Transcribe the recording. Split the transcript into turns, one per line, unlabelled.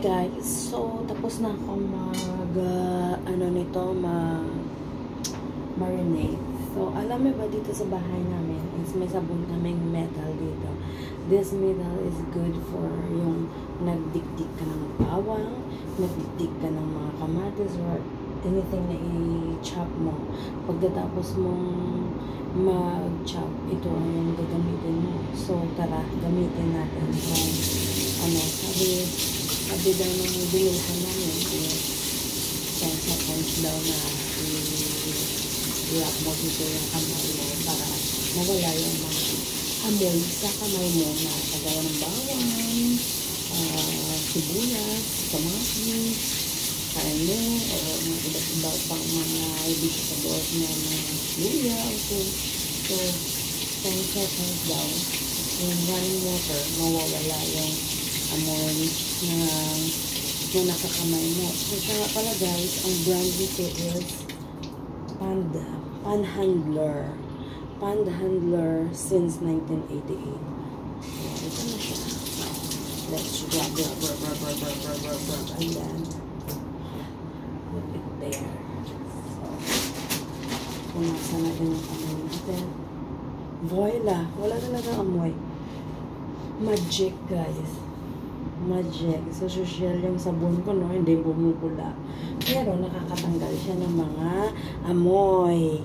guys, so tapos na akong marinate. So, alam mo ba dito sa bahay namin, is may sabon kaming metal dito. This metal is good for yung nagdikdik ka ng bawang, nagdikdik ka ng mga kamatis, or anything na i-chop mo. Pagkatapos mong mag-chop, ito ang yung gagamitin mo. So, tara, gamitin natin. So, sabi daw nung binilhan namin, 10 seconds daw na i-wrap mo dito yung kamay mo para nawala yung mga amoy sa kamay mo na kagaya ng bawang, sibuyas, kamatis, karne, o mga iba't iba pang mga vegetables na mga luya. So, 10 seconds daw. In running water, mawawala yung amoy na nakakamay mo. So, kaya pala guys, ang brand nito is Panhandler since 1988. So, ito na siya. Let's rub. Ayan. Put it there. So, pumasa na din ang amoy natin. Voila! Wala talaga amoy. Magic, guys. Magic. So, social yung sabon ko, no? Hindi bumubula. Pero, nakakatanggal siya ng mga amoy.